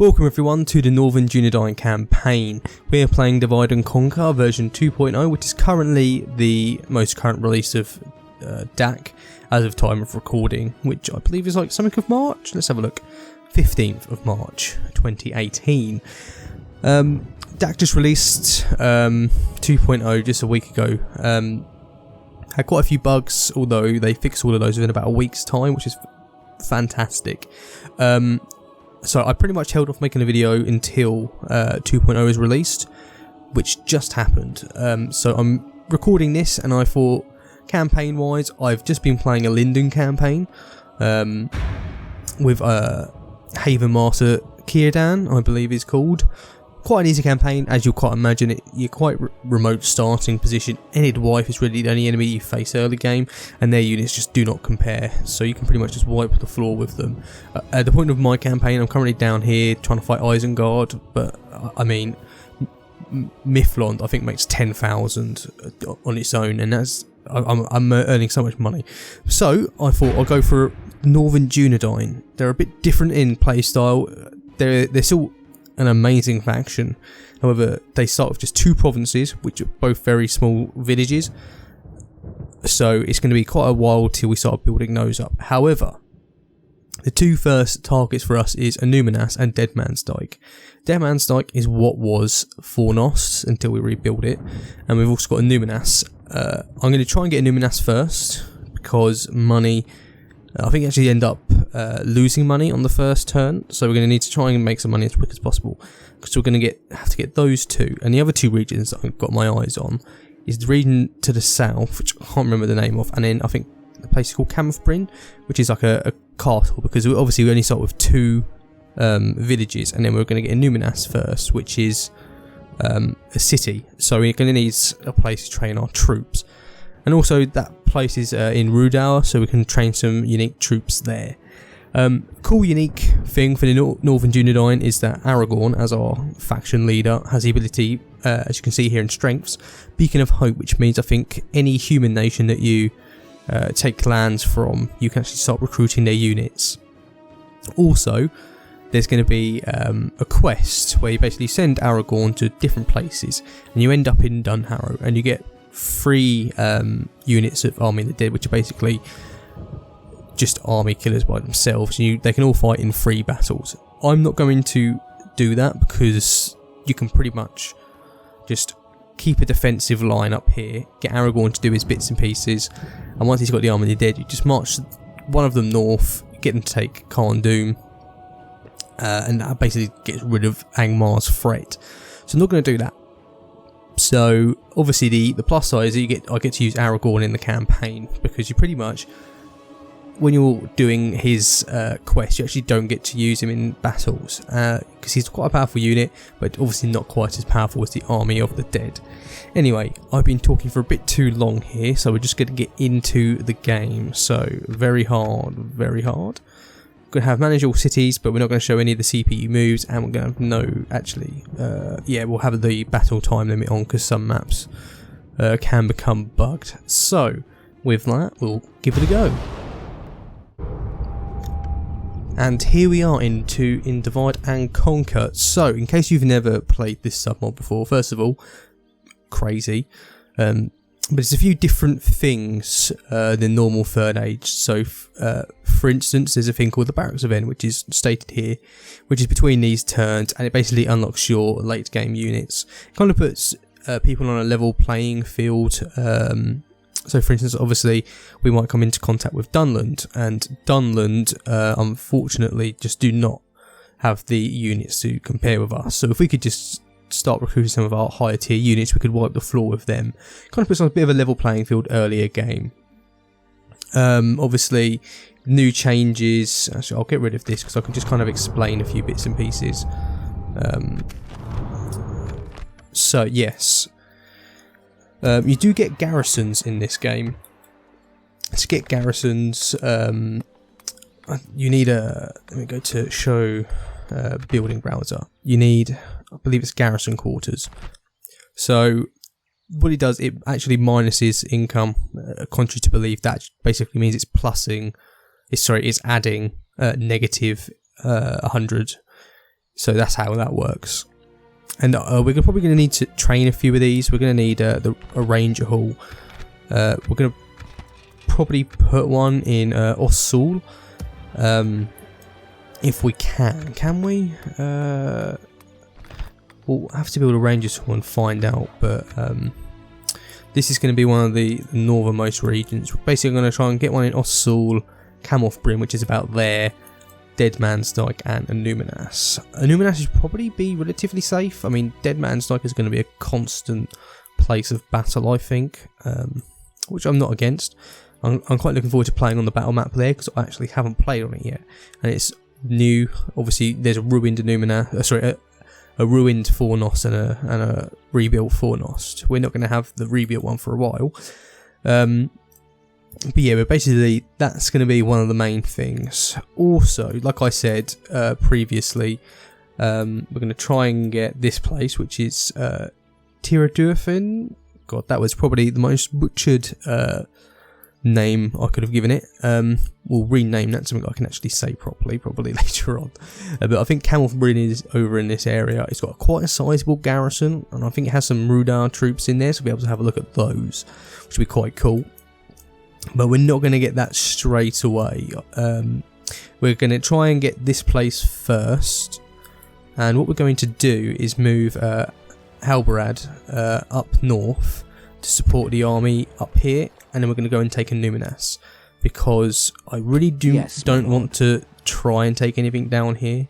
Welcome everyone to the Northern Dúnedain campaign. We are playing Divide and Conquer version 2.0, which is currently the most current release of DAC as of time of recording, which I believe is like something of March. Let's have a look. 15th of March 2018. DAC just released 2.0 just a week ago. Had quite a few bugs, although they fixed all of those within about a week's time, which is fantastic. So I pretty much held off making a video until 2.0 is released, which just happened. So I'm recording this, and I thought, campaign wise, I've just been playing a Linden campaign with Haven Master Círdan, I believe it's called. Quite an easy campaign, as you'll quite imagine. You're quite remote starting position. Any wife is really the only enemy you face early game, and their units just do not compare, so you can pretty much just wipe the floor with them. At the point of my campaign, I'm currently down here trying to fight Isengard, but I mean, Mifflond I think makes 10,000 on its own, and that's I'm earning so much money. So I thought I'll go for Northern Dúnedain. They're a bit different in playstyle. They're still an amazing faction. However, they start with just 2 provinces, which are both very small villages, so it's going to be quite a while till we start building those up. However, the 2 first targets for us is Numinas and Dead Man's Dyke. Dead Man's Dyke is what was Fornost until we rebuild it, and we've also got a Numinas. I'm going to try and get a Numinas first, because money, I think actually end up losing money on the first turn, so we're going to need to try and make some money as quick as possible, because we're going to have to get those 2. And the other 2 regions that I've got my eyes on is the region to the south, which I can't remember the name of, and then I think the place is called Camfbryn, which is like a castle, because we only start with 2 villages, and then we're going to get a Numinas first, which is a city, so we're going to need a place to train our troops. And also that place is in Rhudaur, so we can train some unique troops there. Cool unique thing for the Northern Dúnedain is that Aragorn, as our faction leader, has the ability, as you can see here in strengths, Beacon of Hope, which means I think any human nation that you take lands from, you can actually start recruiting their units. Also, there's going to be a quest where you basically send Aragorn to different places, and you end up in Dunharrow, and you get 3 units of Army of the Dead, which are basically just army killers by themselves. They can all fight in 3 battles. I'm not going to do that, because you can pretty much just keep a defensive line up here, get Aragorn to do his bits and pieces, and once he's got the Army of the Dead, you just march one of them north, get them to take Khârn Dûm, and that basically gets rid of Angmar's threat. So I'm not going to do that. So obviously the plus side is I get to use Aragorn in the campaign, because you pretty much, when you're doing his quest, you actually don't get to use him in battles, because he's quite a powerful unit, but obviously not quite as powerful as the Army of the Dead. Anyway, I've been talking for a bit too long here, so we're just going to get into the game. So very hard. We're going to have manage all cities, but we're not going to show any of the CPU moves, and we're going to have we'll have the battle time limit on, because some maps can become bugged. So with that, we'll give it a go. And here we are in Divide and Conquer. So in case you've never played this submod before, first of all, crazy. But it's a few different things than normal Third Age. So, for instance, there's a thing called the Barracks event, which is stated here, which is between these turns, and it basically unlocks your late game units. It kind of puts people on a level playing field. So, for instance, obviously, we might come into contact with Dunland, and Dunland, unfortunately, just do not have the units to compare with us. So, if we could just start recruiting some of our higher tier units, we could wipe the floor with them. Kind of puts on a bit of a level playing field earlier game. Obviously, new changes. Actually, I'll get rid of this because I can just kind of explain a few bits and pieces. So yes, you do get garrisons in this game. To get garrisons, you need a. Let me go to show building browser. You need, I believe it's garrison quarters. So what it does, it actually minuses income. Contrary to belief, that basically means it's adding negative 100 So that's how that works. And we're probably going to need to train a few of these. We're going to need a Ranger Hall. We're going to probably put one in Ossul. If we can. Can we? We'll have to build a Ranger's Hall and find out. But this is going to be one of the northernmost regions. We're basically going to try and get one in Ossul, Camoth Bryn, which is about there, Dead Man's Dyke, and Numinas. Numinas should probably be relatively safe. I mean, Dead Man's Dyke is going to be a constant place of battle, I think, which I'm not against. I'm quite looking forward to playing on the battle map there, because I actually haven't played on it yet, and it's new. Obviously, there's a ruined Numinas, a ruined Fornost and a rebuilt Fornost. We're not going to have the rebuilt one for a while. But yeah, but basically that's going to be one of the main things. Also, like I said previously, we're going to try and get this place, which is Tiraduafin. God, that was probably the most butchered name I could have given it. We'll rename that something I can actually say properly, probably later on. But I think Camoth Bryn is over in this area. It's got quite a sizable garrison, and I think it has some Rudar troops in there, so we'll be able to have a look at those, which will be quite cool. But we're not going to get that straight away. We're going to try and get this place first, and what we're going to do is move Halbarad up north to support the army up here, and then we're going to go and take a Numinas, because I really don't want to try and take anything down here.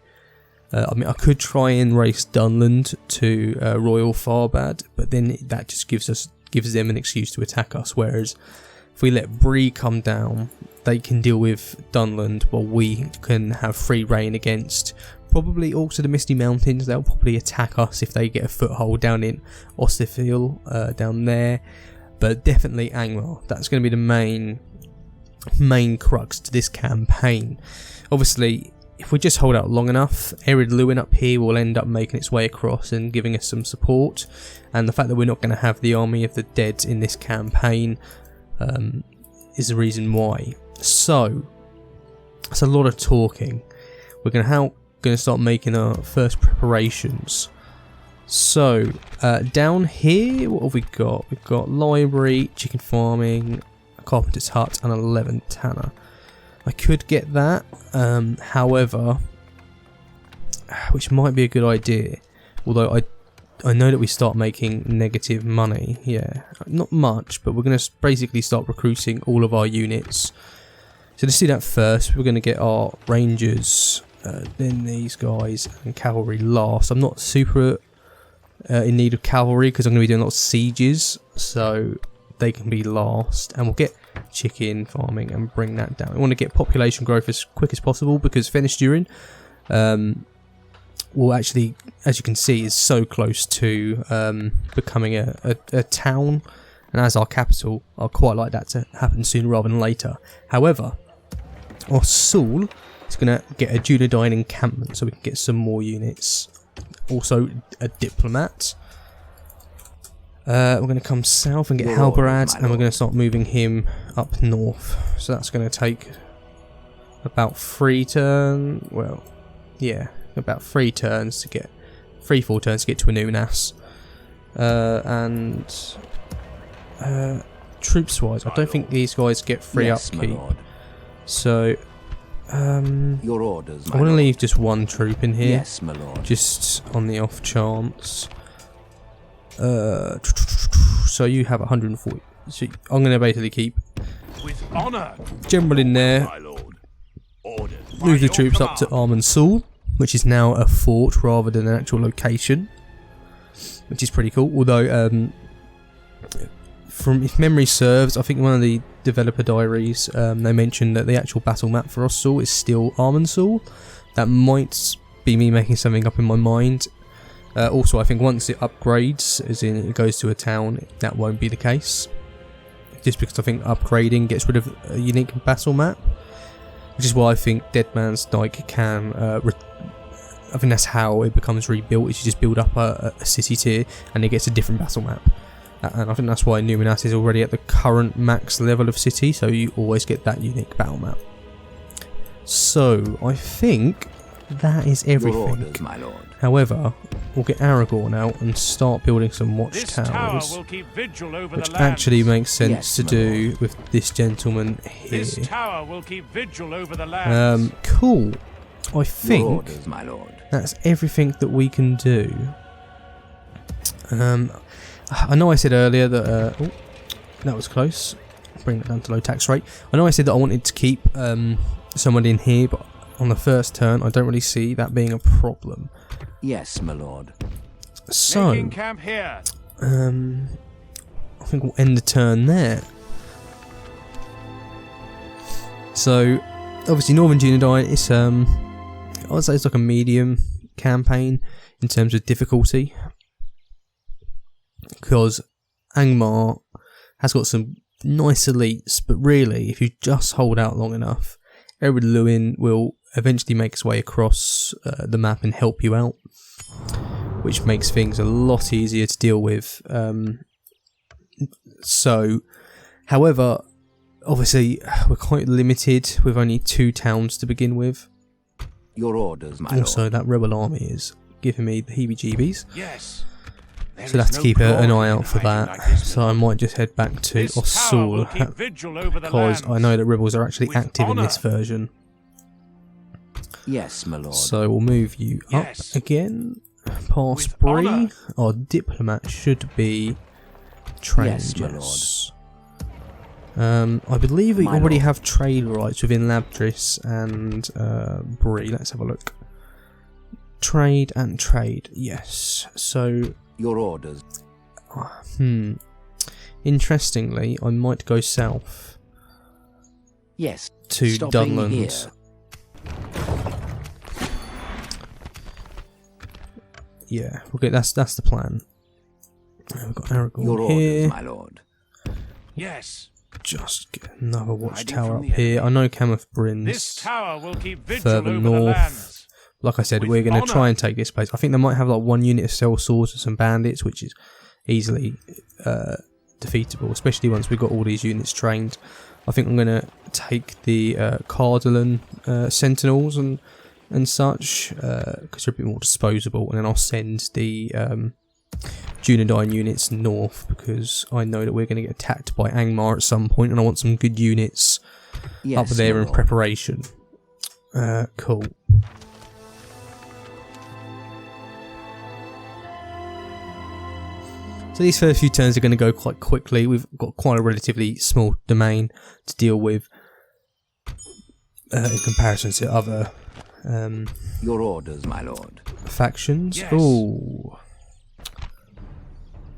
I mean, I could try and race Dunland to Royal Farbad, but then that just gives them an excuse to attack us, whereas if we let Bree come down, they can deal with Dunland, while we can have free reign against probably also the Misty Mountains. They'll probably attack us if they get a foothold down in Ossifil, down there. But definitely Angmar. That's going to be the main crux to this campaign. Obviously, if we just hold out long enough, Ered Luin up here will end up making its way across and giving us some support. And the fact that we're not going to have the Army of the Dead in this campaign is the reason why. So, that's a lot of talking. We're going to start making our first preparations. So, down here, what have we got? We've got library, chicken farming, a carpenter's hut, and a Levant tanner. I could get that, however, which might be a good idea, although I know that we start making negative money. Yeah, not much, but we're going to basically start recruiting all of our units. So let's do that first. We're going to get our rangers, then these guys, and cavalry last. I'm not super in need of cavalry because I'm going to be doing a lot of sieges, so they can be last, and we'll get chicken farming and bring that down. We want to get population growth as quick as possible, because Fenris Durin will actually, as you can see, is so close to becoming a town, and as our capital, I quite like that to happen sooner rather than later. However, Ossul is going to get a Dúnedain encampment, so we can get some more units. Also, a diplomat. We're going to come south and get Halbarad, and we're going to start moving him up north. So that's going to take about 3 turns. Well, yeah, about 3 turns to get 3-4 turns to get to a Numinas. And troops wise, I don't think these guys get free upkeep. So your orders, I want to leave just 1 troop in here. Yes, my lord. Just on the off chance. So you have 140. So I'm going to basically keep with honor, general in there. my lord. Orders. Move the troops up to Armansul, which is now a fort rather than an actual location, which is pretty cool. Although, from if memory serves, I think one of the developer diaries they mentioned that the actual battle map for Ossul is still Armansul. That might be me making something up in my mind. Also, I think once it upgrades, as in it goes to a town, that won't be the case. Just because I think upgrading gets rid of a unique battle map, which is why I think Dead Man's Dyke can. I think that's how it becomes rebuilt. Is you just build up a city tier, and it gets a different battle map. And I think that's why Numinas is already at the current max level of city, so you always get that unique battle map. So I think that is Your everything. orders, my lord. However, we'll get Aragorn out and start building some This tower watchtowers, will keep vigil over which the lands. actually makes sense Yes, to my do lord. with this gentleman here. This tower will keep vigil over the lands. Cool. I Your think orders, my lord. that's everything that we can do. I know I said earlier that oh, that was close. Bring that down to low tax rate. I know I said that I wanted to keep someone in here, but on the first turn I don't really see that being a problem. Yes, my lord. So Making camp here. I think we'll end the turn there. So obviously Northern Dúnedain is I'd say it's like a medium campaign in terms of difficulty, because Angmar has got some nice elites, but really if you just hold out long enough, Ered Luin will eventually make its way across the map and help you out, which makes things a lot easier to deal with. So, however, obviously we're quite limited with only 2 towns to begin with. Your orders, my Also, lord. that rebel army is giving me the heebie-jeebies. Yes. There So I'll is have to no keep an glory eye in out for hiding that. like this, So I might just head back to This tower will Ossul, keep vigil over the because I lands. know that rebels are actually With active in this honour. version. Yes, my lord. So we'll move you Yes. up again, past With Bree. honour. Our diplomat should be trained. Yes, my yes. I believe we My already lord. have trade rights within Labdris and Bree. Let's have a look. Trade and trade, yes. So, Your orders. interestingly, I might go south Yes. to Stopping Dunlands. here. Yeah, okay, that's the plan. We've got Aragorn Your here. orders, my lord. Yes. Just get another watchtower from up the here. I know Cameth This Bryn's tower will keep vigil further over the north. lands. Like I said, with we're going to honour. try and take this place. I think they might have like 1 unit of sellswords and some bandits, which is easily defeatable, especially once we've got all these units trained. I think I'm going to take the Cardolan sentinels and such, because they're a bit more disposable, and then I'll send the Dúnedain units north, because I know that we're going to get attacked by Angmar at some point, and I want some good units Yes, up there my in lord. preparation. Cool. So these first few turns are going to go quite quickly. We've got quite a relatively small domain to deal with in comparison to other Your orders, my lord. factions. Yes. Ooh.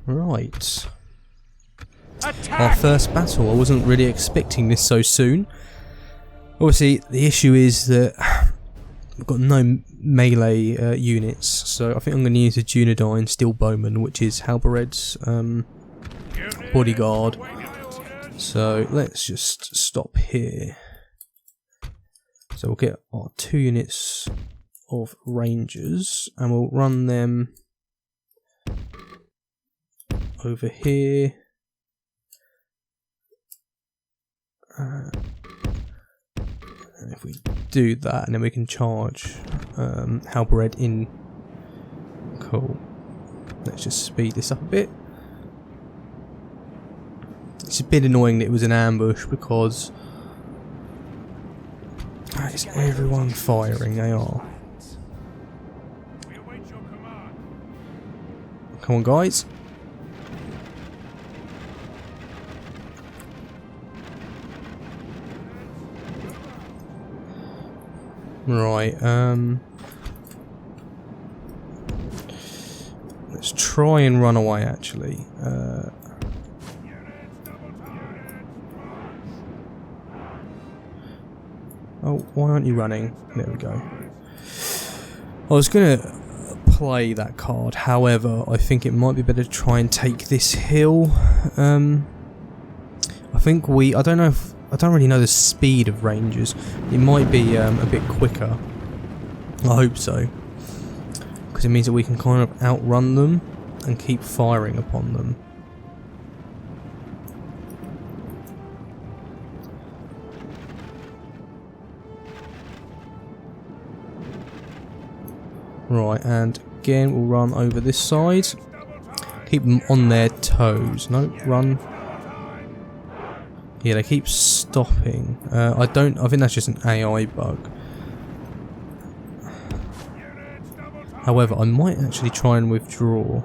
Right. Our Attack! first battle. I wasn't really expecting this so soon. Obviously, the issue is that we've got no melee units, so I think I'm going to use a Dúnedain Steel Bowman, which is Halbered's bodyguard. So let's just stop here. So we'll get our 2 units of Rangers, and we'll run them over here. And if we do that, and then we can charge Halbered in. Cool. Let's just speed this up a bit. It's a bit annoying that it was an ambush, because is everyone firing? They are. We await your command. Come on, guys. Right, let's try and run away, actually. Oh, why aren't you running? There we go. I was going to play that card, however, I think it might be better to try and take this hill. I think I don't really know the speed of Rangers. It might be a bit quicker. I hope so, because it means that we can kind of outrun them and keep firing upon them. Right, and again we'll run over this side. Keep them on their toes. No, run. Yeah, they keep stopping. I think that's just an AI bug. However, I might actually try and withdraw.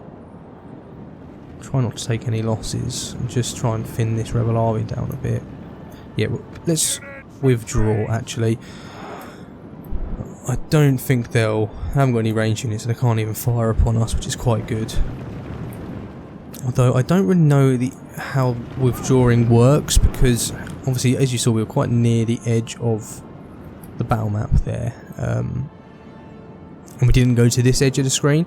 Try not to take any losses and just try and thin this rebel army down a bit. Yeah, well, let's withdraw actually. I don't think they haven't got any range units, so they can't even fire upon us, which is quite good. Although I don't really know how withdrawing works, because obviously, as you saw, we were quite near the edge of the battle map there, and we didn't go to this edge of the screen.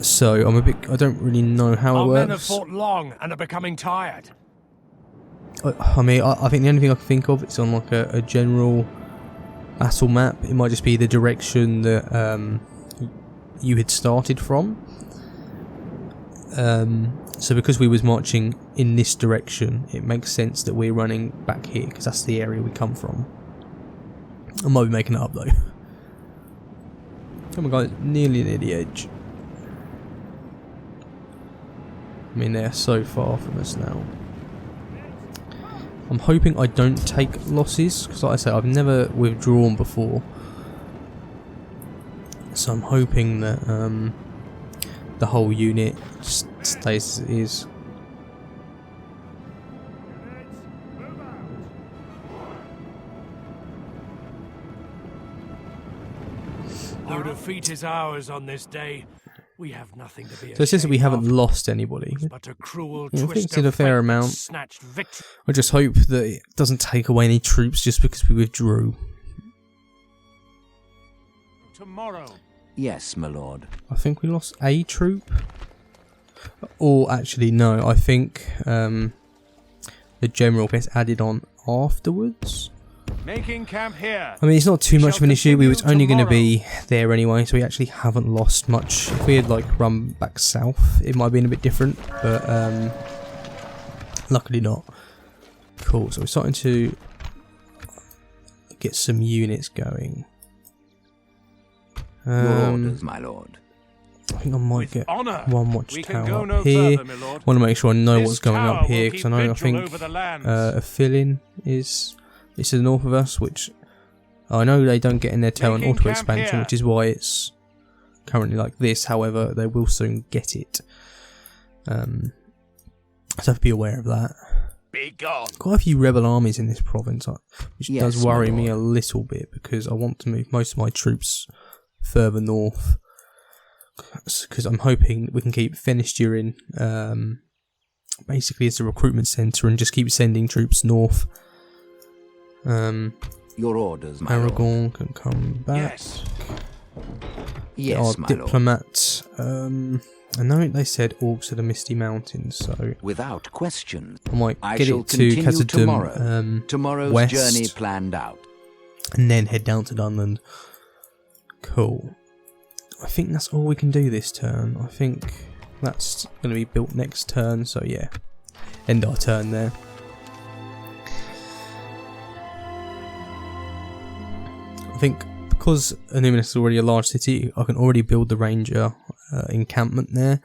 So I don't really know how it works. Our men have fought long and are becoming tired. I mean, I think the only thing I can think of is on like a general battle map. It might just be the direction that you had started from. So because we was marching in this direction, it makes sense that we're running back here, because that's the area we come from. I might be making it up though. Come on guys, nearly near the edge. I mean, they're so far from us now. I'm hoping I don't take losses, because like I say, I've never withdrawn before. So I'm hoping that the whole unit stays as it is. Our defeat is ours on this day. We have nothing to be So it says that we haven't lost anybody. but a cruel I think twist it's in a of fair fate amount. snatched victory. I just hope that it doesn't take away any troops just because we withdrew. Tomorrow. Yes, my lord. I think we lost a troop. Or actually no, I think the general gets added on afterwards. Making camp here. I mean, it's not too much of an issue. We was only going to Continue be there anyway, so we actually haven't lost much. If we had like run back south, it might have been a bit different, but luckily not. Cool, so we're starting to get some units going. Your orders, my lord. I think I might With get honor. one We watchtower can go up no here. further, my lord. Want to make sure I know This what's going tower up here, will because I keep know I vigil think over the lands. a fill-in is to the north of us, which I know they don't get in their town Making auto camp expansion, here. which is why it's currently like this. However, they will soon get it. So I have to be aware of that. Be gone. Quite a few rebel armies in this province, which Yes, does my worry me a lord. little bit, because I want to move most of my troops further north. Because I'm hoping we can keep Fenris during basically as a recruitment centre and just keep sending troops north. Your orders, my lord. Aragorn can come back. Yes. Yes, Our my lord. diplomat. I know they said orcs of the Misty Mountains, so Without question. I might I get shall it to continue Khazad-dûm, tomorrow. Tomorrow's west, journey planned out. and then head down to Dunland. Cool. I think that's all we can do this turn. I think that's going to be built next turn, so yeah. End our turn there. I think because Anuminas is already a large city, I can already build the ranger encampment there.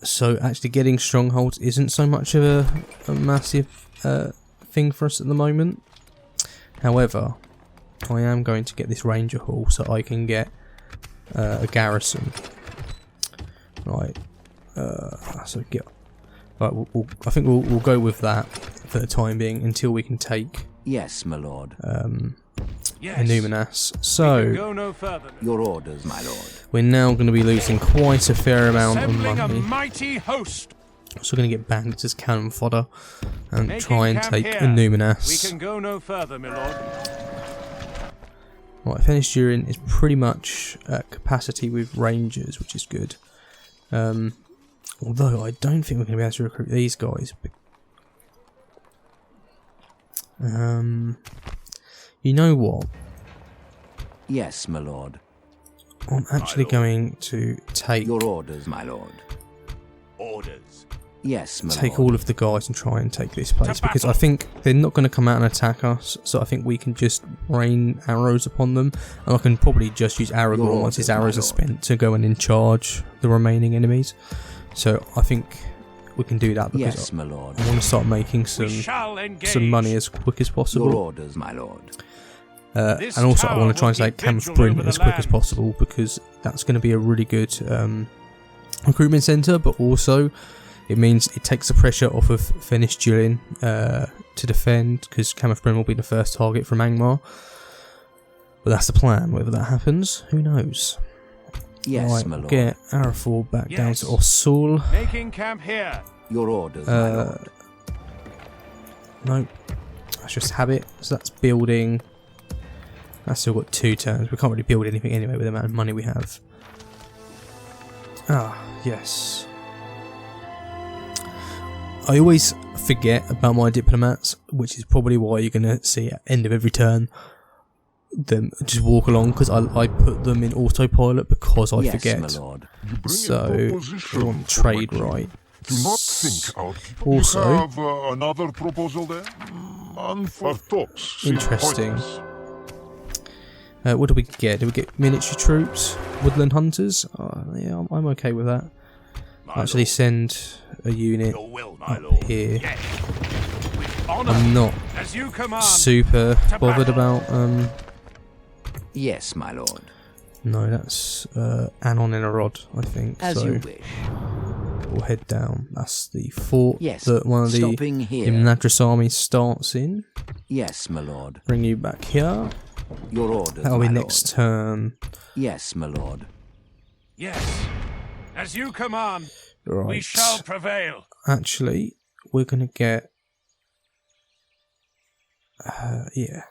So actually getting strongholds isn't so much of a massive thing for us at the moment. However, I am going to get this ranger hall so I can get a garrison. Right. So get. Right. I think we'll go with that for the time being until we can take Yes, my lord. Yes. Anuminas. We can So go no further. Your orders, my lord. we're now going to be losing quite a fair amount of Assembling a money. mighty host. So we're going to get bandits as cannon fodder and Making try and camp take here. Anuminas. We can go no further, my lord. Right, Fenris Durin is pretty much at capacity with rangers, which is good. Although I don't think we're going to be able to recruit these guys. You know what? Yes, my lord. I'm actually going to take Your orders, my lord. Orders. Yes, my take lord. all of the guys and try and take this place, because I think they're not going to come out and attack us, so I think we can just rain arrows upon them, and I can probably just use Aragorn once his arrows are spent to go and in charge the remaining enemies. So I think we can do that, because Yes, my lord. I want to start making some money as quick as possible. Your orders, my lord. And also I want to try and take Camp Bryn as quick as possible, because that's going to be a really good recruitment centre, but also it means it takes the pressure off of Fennis Dúendain to defend, because Camp Bryn will be the first target from Angmar. But that's the plan. Whether that happens, who knows? Yes, right, my lord. Get Arathor back down to Ossul. Making camp here. Your orders, my lord. No, that's just habit. So that's building. That's still got 2 turns. We can't really build anything anyway with the amount of money we have. Ah, yes. I always forget about my diplomats, which is probably why you're going to see at the end of every turn them just walk along, because I put them in autopilot because I forget. My lord. So we want trade right. Do not think our people Also, have another proposal there. And for talks. seem interesting. pointless. What do we get? Do we get military troops? Woodland hunters? Yeah, I'm okay with that. Actually send a unit up here. I'm not super bothered about Yes, my lord. no, that's Arnor in a rod, I think. As so you wish. we'll head down. That's the fort Yes, that one of the stopping here. Imladris army starts in. Yes, my lord. Bring you back here. Your orders, That'll be my next turn. Yes, my lord. Yes. As you command, Right. we shall prevail. Actually, we're gonna get. Yeah.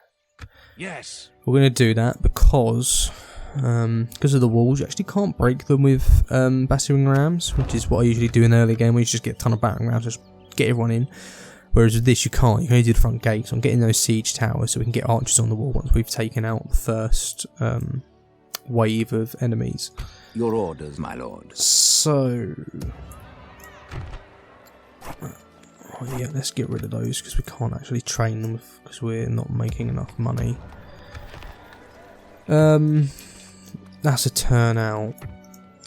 Yes. We're going to do that because of the walls. You actually can't break them with battering rams, which is what I usually do in the early game, where you just get a ton of battering rams, just get everyone in. Whereas with this, you can't. You can only do the front gate. So I'm getting those siege towers so we can get archers on the wall once we've taken out the first wave of enemies. Your orders, my lord. So... Oh, yeah, let's get rid of those because we can't actually train them because we're not making enough money. That's a turnout,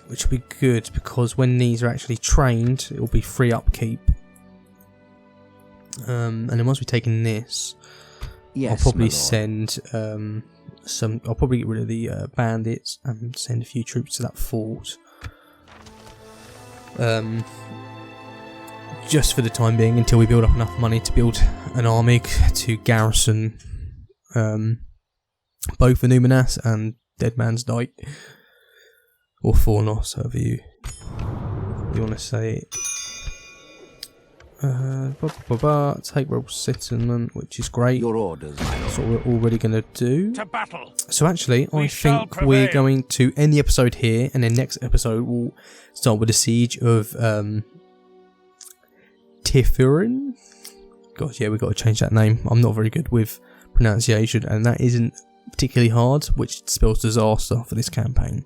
which will be good because when these are actually trained, it will be free upkeep. And then once we've taken this, Yes, I'll probably my lord. send I'll probably get rid of the bandits and send a few troops to that fort. Just for the time being, until we build up enough money to build an army to garrison both the Numinas and Dead Man's Dyke, or Fornos, however you want to say it. Take Royal Settlement, which is great. Your orders, my lord. That's what we're already going to do. To battle. So actually, I shall think we're prevail. going to end the episode here, and then next episode we'll start with the siege of Tifurin. God, yeah, we've got to change that name. I'm not very good with pronunciation, and that isn't particularly hard, which spells disaster for this campaign.